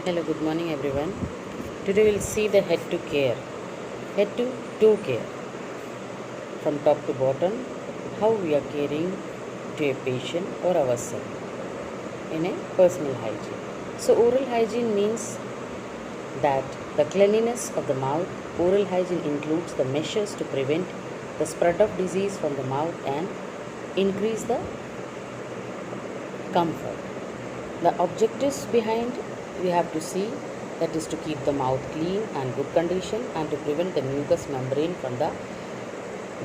Hello, good morning everyone. Today we'll see the head to care, head to toe care, from top to bottom, how we are caring to a patient or ourselves in a personal hygiene. So, oral hygiene means that the cleanliness of the mouth. Oral hygiene includes the measures to prevent the spread of disease from the mouth and increase the comfort. The objectives behind we have to see, that is to keep the mouth clean and good condition and to prevent the mucous membrane from the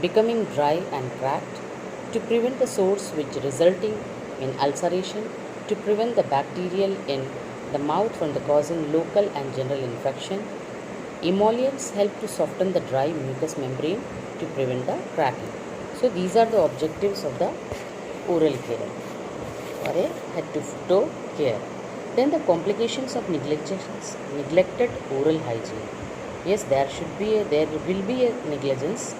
becoming dry and cracked, to prevent the sores which resulting in ulceration, to prevent the bacterial in the mouth from the causing local and general infection. Emollients help to soften the dry mucous membrane to prevent the cracking. So these are the objectives of the oral care or a head to toe care. Then the complications of neglected oral hygiene. Yes, there will be a negligence.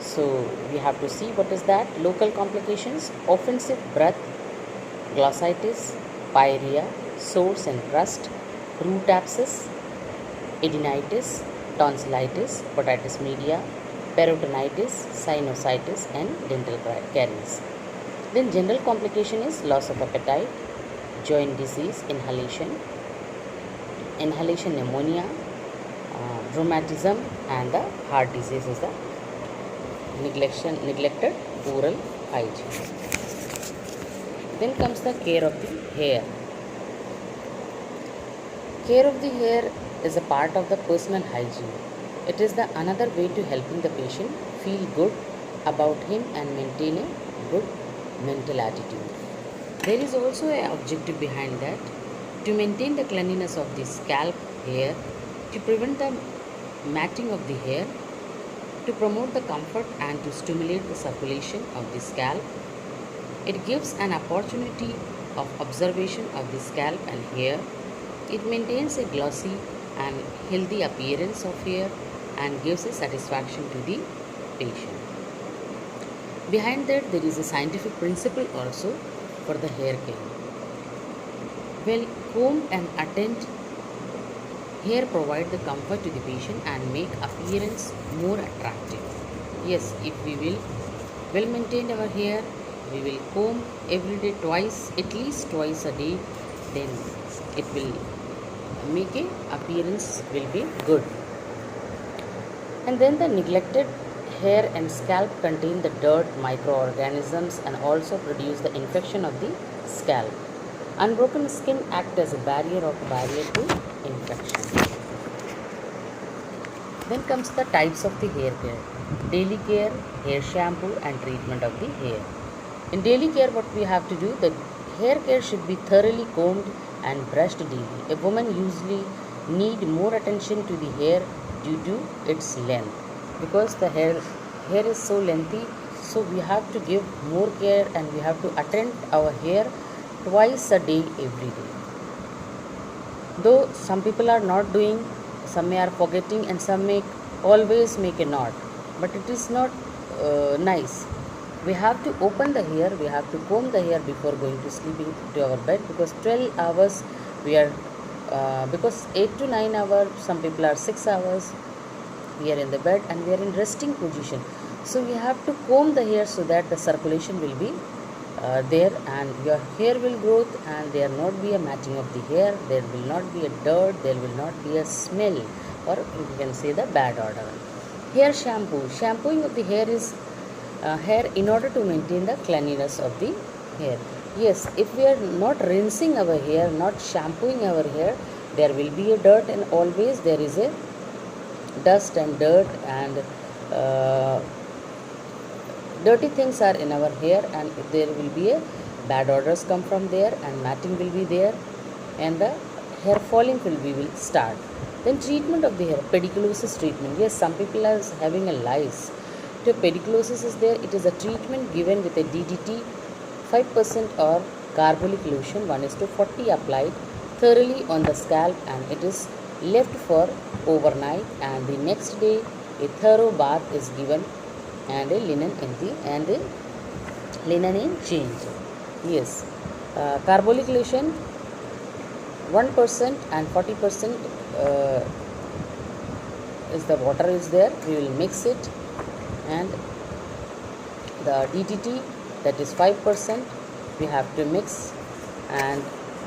So we have to see what is that. Local complications: offensive breath, glossitis, pyorrhea, sores and crust, root abscess, adenitis, tonsillitis, otitis media, peritonitis, sinusitis, and dental caries. Then general complication is loss of appetite, joint disease, inhalation pneumonia, rheumatism, and the heart disease is the neglected oral hygiene. Then comes the care of the hair. Care of the hair is a part of the personal hygiene. It is the another way to helping the patient feel good about him and maintain a good mental attitude. There is also an objective behind that, to maintain the cleanliness of the scalp hair, to prevent the matting of the hair, to promote the comfort and to stimulate the circulation of the scalp. It gives an opportunity of observation of the scalp and hair. It maintains a glossy and healthy appearance of hair and gives a satisfaction to the patient. Behind that, there is a scientific principle also for the hair care. Well combed and attended hair provide the comfort to the patient and make appearance more attractive. Yes, if we will well maintain our hair, we will comb every day at least twice a day, then it will make a appearance will be good. And then the neglected hair and scalp contain the dirt, microorganisms, and also produce the infection of the scalp. Unbroken skin act as a barrier to infection. Then comes the types of the hair care. Daily care, hair shampoo, and treatment of the hair. In daily care, what we have to do, the hair care should be thoroughly combed and brushed daily. A woman usually need more attention to the hair due to its length, because the hair is so lengthy, so we have to give more care and we have to attend our hair twice a day every day. Though some people are not doing, some may are forgetting, and some may always make a knot, but it is not nice. We have to open the hair, we have to comb the hair before going to sleeping to our bed, because 12 hours we are because 8 to 9 hours, some people are 6 hours we are in the bed and we are in resting position. So we have to comb the hair so that the circulation will be there and your hair will grow and there not be a matting of the hair, there will not be a dirt, there will not be a smell, or you can say the bad odor. Hair shampoo. Shampooing of the hair is hair in order to maintain the cleanliness of the hair. Yes, if we are not rinsing our hair, not shampooing our hair, there will be a dirt, and always there is a dust and dirt and dirty things are in our hair, and there will be a bad odors come from there, and matting will be there, and the hair falling will start. Then treatment of the hair, pediculosis treatment. Yes, some people are having a lice. So pediculosis is there. It is a treatment given with a DDT 5% or carbolic lotion 1:40 applied thoroughly on the scalp, and it is left for overnight, and the next day a thorough bath is given and a linen is changed. Yes, carbolic lotion 1% and 40% is the water is there. We will mix it, and the DDT, that is 5%, we have to mix. And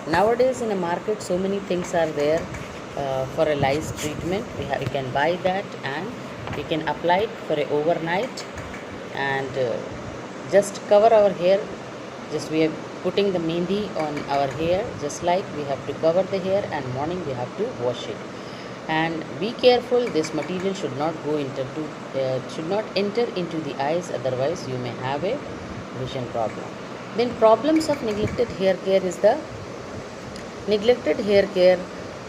nowadays in the market so many things are there for a lice treatment. We can buy that, and we can apply it for a overnight, and just cover our hair. Just we are putting the mehndi on our hair, just like we have to cover the hair, and morning we have to wash it. And be careful, this material should not go should not enter into the eyes, otherwise you may have a vision problem. Then problems of neglected hair care is the neglected hair care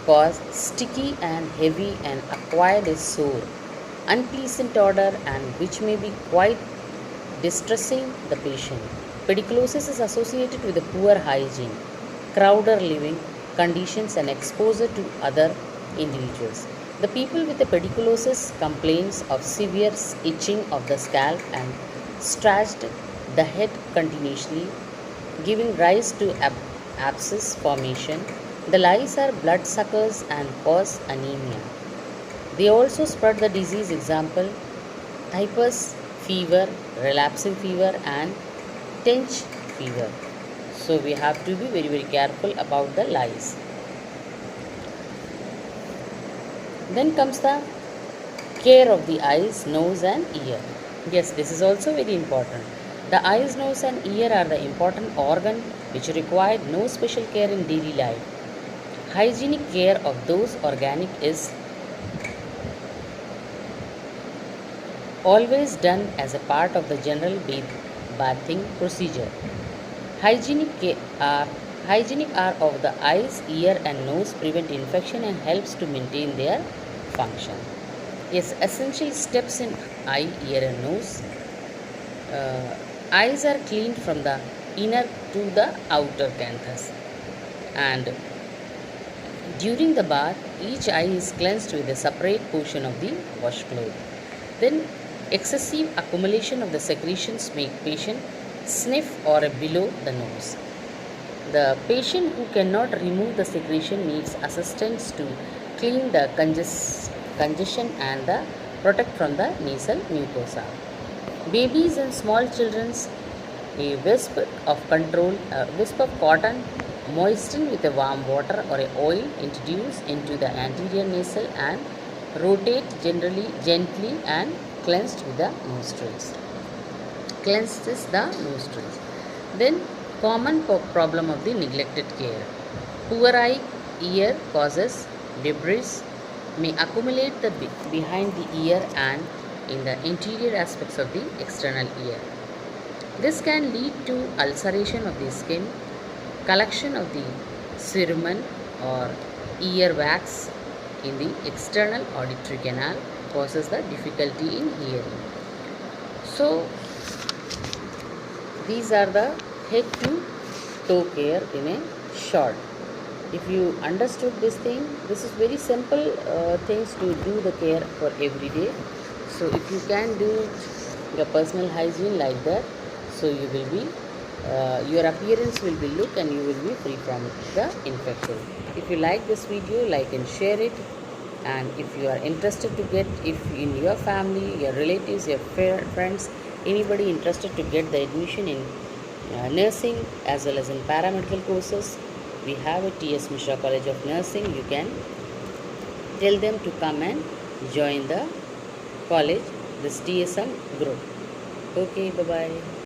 cause sticky and heavy and acquired a sore, unpleasant odor, and which may be quite distressing the patient. Pediculosis is associated with a poor hygiene, crowded living conditions, and exposure to other individuals. The people with the pediculosis complains of severe itching of the scalp and scratched the head continuously, giving rise to abscess formation. The lice are bloodsuckers and cause anemia. They also spread the disease, example, typhus fever, relapsing fever, and tench fever. So we have to be very careful about the lice. Then comes the care of the eyes, nose, and ear. Yes, this is also very important. The eyes, nose, and ear are the important organ which require no special care in daily life. Hygienic care of those organic is always done as a part of the general bathing procedure. Hygienic are of the eyes, ear, and nose prevent infection and helps to maintain their function. Yes, essential steps in eye, ear, and nose. Eyes are cleaned from the inner to the outer canthus, and during the bath, each eye is cleansed with a separate portion of the washcloth. Then, excessive accumulation of the secretions make patient sniff or below the nose. The patient who cannot remove the secretion needs assistance to clean the congestion and protect from the nasal mucosa. Babies and small children's, a wisp of cotton moistened with a warm water or a oil introduced into the anterior nasal and rotate gently and cleansed with the nostrils. Cleanses the nostrils. Then common problem of the neglected care. Poor eye, ear causes debris may accumulate behind the ear and in the interior aspects of the external ear. This can lead to ulceration of the skin, collection of the cerumen or ear wax in the external auditory canal, causes the difficulty in hearing. So these are the head to toe care in a short. If you understood this thing, this is very simple things to do the care for every day. So if you can do your personal hygiene like that, so you will be your appearance will be look, and you will be free from the infection. If you like this video, like and share it. And if you are interested to get, if in your family, your relatives, your friends, anybody interested to get the admission in nursing as well as in paramedical courses, we have a T.S. Mishra College of Nursing. You can tell them to come and join the college, this TSM group. Okay, bye-bye.